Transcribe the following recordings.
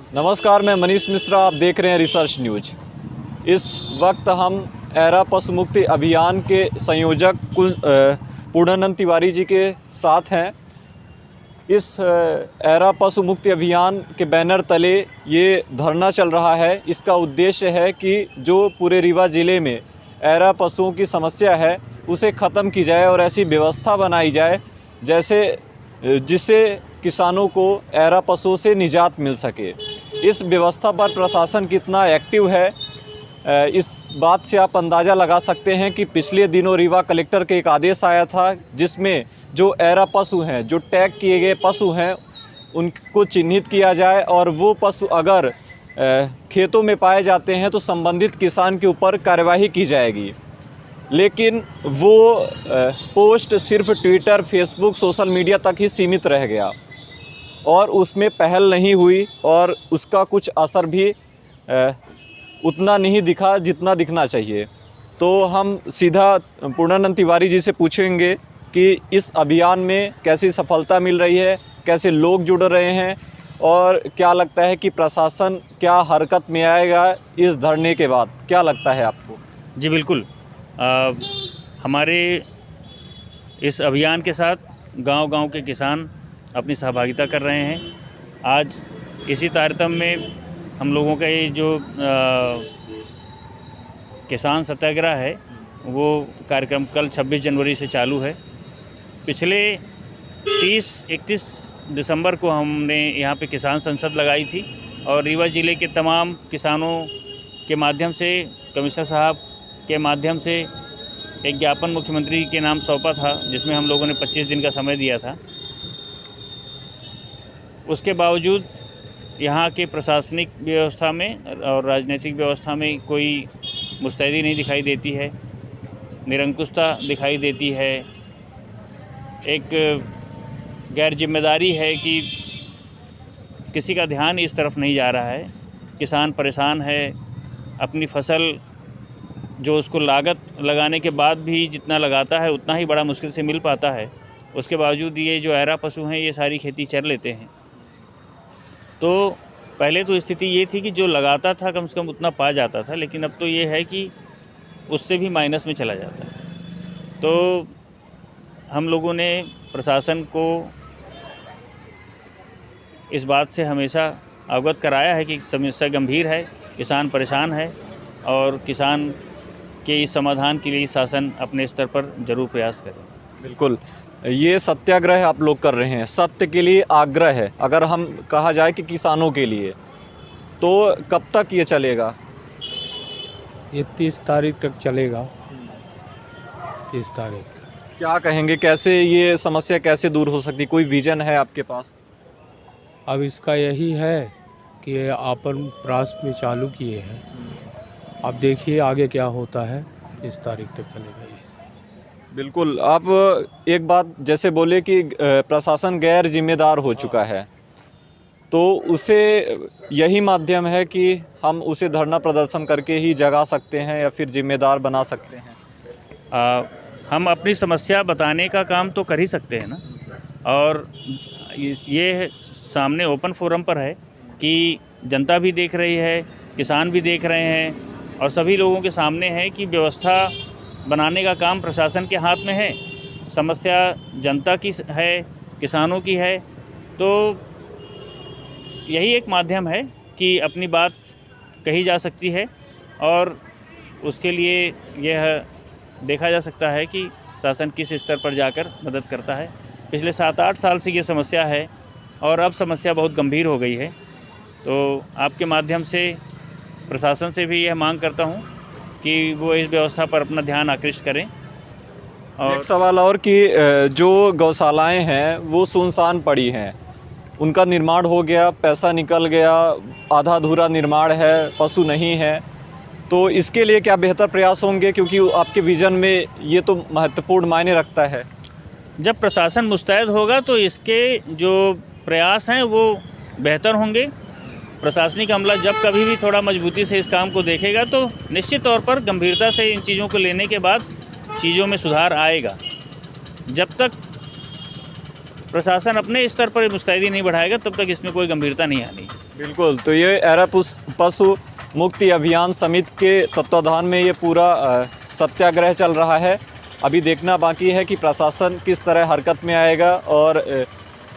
नमस्कार, मैं मनीष मिश्रा, आप देख रहे हैं रिसर्च न्यूज। इस वक्त हम एरा पशु मुक्ति अभियान के संयोजक पूर्णानंद तिवारी जी के साथ हैं। इस एरा पशु मुक्ति अभियान के बैनर तले ये धरना चल रहा है। इसका उद्देश्य है कि जो पूरे रीवा ज़िले में एरा पशुओं की समस्या है उसे ख़त्म की जाए और ऐसी व्यवस्था बनाई जाए जिससे किसानों को एरा पशुओं से निजात मिल सके। इस व्यवस्था पर प्रशासन कितना एक्टिव है, इस बात से आप अंदाज़ा लगा सकते हैं कि पिछले दिनों रीवा कलेक्टर के एक आदेश आया था जिसमें जो एरा पशु हैं, जो टैग किए गए पशु हैं, उनको चिन्हित किया जाए और वो पशु अगर खेतों में पाए जाते हैं तो संबंधित किसान के ऊपर कार्यवाही की जाएगी। लेकिन वो पोस्ट सिर्फ ट्विटर, फेसबुक, सोशल मीडिया तक ही सीमित रह गया और उसमें पहल नहीं हुई और उसका कुछ असर भी उतना नहीं दिखा जितना दिखना चाहिए। तो हम सीधा पूर्णानंद तिवारी जी से पूछेंगे कि इस अभियान में कैसी सफलता मिल रही है, कैसे लोग जुड़ रहे हैं और क्या लगता है कि प्रशासन क्या हरकत में आएगा इस धरने के बाद, क्या लगता है आपको? जी बिल्कुल, हमारे इस अभियान के साथ गांव-गांव के किसान अपनी सहभागिता कर रहे हैं। आज इसी तारतम्य में हम लोगों का ये जो किसान सत्याग्रह है वो कार्यक्रम कल 26 जनवरी से चालू है। पिछले 30-31 दिसंबर को हमने यहाँ पे किसान संसद लगाई थी और रीवा ज़िले के तमाम किसानों के माध्यम से, कमिश्नर साहब के माध्यम से एक ज्ञापन मुख्यमंत्री के नाम सौंपा था जिसमें हम लोगों ने 25 दिन का समय दिया था। उसके बावजूद यहाँ के प्रशासनिक व्यवस्था में और राजनीतिक व्यवस्था में कोई मुस्तैदी नहीं दिखाई देती है, निरंकुशता दिखाई देती है। एक गैर जिम्मेदारी है कि किसी का ध्यान इस तरफ नहीं जा रहा है। किसान परेशान है, अपनी फसल जो उसको लागत लगाने के बाद भी जितना लगाता है उतना ही बड़ा मुश्किल से मिल पाता है। उसके बावजूद ये जो एरा पशु हैं ये सारी खेती चर लेते हैं। तो पहले तो स्थिति ये थी कि जो लगाता था कम से कम उतना पा जाता था, लेकिन अब तो ये है कि उससे भी माइनस में चला जाता है। तो हम लोगों ने प्रशासन को इस बात से हमेशा अवगत कराया है कि समस्या गंभीर है, किसान परेशान है और किसान के इस समाधान के लिए शासन अपने स्तर पर ज़रूर प्रयास करे। बिल्कुल, ये सत्याग्रह आप लोग कर रहे हैं, सत्य के लिए आग्रह है। अगर हम कहा जाए कि किसानों के लिए, तो कब तक ये चलेगा? ये 30 तारीख तक चलेगा। 30 तारीख। क्या कहेंगे, कैसे ये समस्या कैसे दूर हो सकती, कोई विजन है आपके पास? अब इसका यही है कि अपन प्रयास में चालू किए हैं, अब देखिए आगे क्या होता है। 30 तारीख तक चलेगा ये। बिल्कुल, आप एक बात जैसे बोले कि प्रशासन गैर जिम्मेदार हो चुका है, तो उसे यही माध्यम है कि हम उसे धरना प्रदर्शन करके ही जगा सकते हैं या फिर जिम्मेदार बना सकते हैं? हम अपनी समस्या बताने का काम तो कर ही सकते हैं ना, और ये सामने ओपन फोरम पर है कि जनता भी देख रही है, किसान भी देख रहे हैं और सभी लोगों के सामने है कि व्यवस्था बनाने का काम प्रशासन के हाथ में है। समस्या जनता की है, किसानों की है। तो यही एक माध्यम है कि अपनी बात कही जा सकती है और उसके लिए यह देखा जा सकता है कि शासन किस स्तर पर जाकर मदद करता है। पिछले 7-8 साल से ये समस्या है और अब समस्या बहुत गंभीर हो गई है। तो आपके माध्यम से प्रशासन से भी यह मांग करता हूँ कि वो इस व्यवस्था पर अपना ध्यान आकृष्ट करें। और एक सवाल और कि जो गौशालाएं हैं वो सुनसान पड़ी हैं, उनका निर्माण हो गया, पैसा निकल गया, आधा अधूरा निर्माण है, पशु नहीं है, तो इसके लिए क्या बेहतर प्रयास होंगे? क्योंकि आपके विज़न में ये तो महत्वपूर्ण मायने रखता है। जब प्रशासन मुस्तैद होगा तो इसके जो प्रयास हैं वो बेहतर होंगे। प्रशासनिक अमला जब कभी भी थोड़ा मजबूती से इस काम को देखेगा तो निश्चित तौर पर गंभीरता से इन चीज़ों को लेने के बाद चीज़ों में सुधार आएगा। जब तक प्रशासन अपने स्तर पर मुस्तैदी नहीं बढ़ाएगा तब तक इसमें कोई गंभीरता नहीं आनी। बिल्कुल, तो ये एरा पशु मुक्ति अभियान समिति के तत्वाधान में ये पूरा सत्याग्रह चल रहा है। अभी देखना बाकी है कि प्रशासन किस तरह हरकत में आएगा और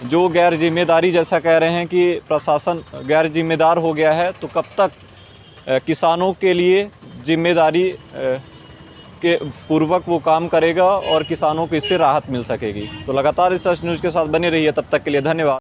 जो गैर जिम्मेदारी, जैसा कह रहे हैं कि प्रशासन गैर जिम्मेदार हो गया है, तो कब तक किसानों के लिए जिम्मेदारी के पूर्वक वो काम करेगा और किसानों को इससे राहत मिल सकेगी। तो लगातार रिसर्च न्यूज़ के साथ बने रहिए, तब तक के लिए धन्यवाद।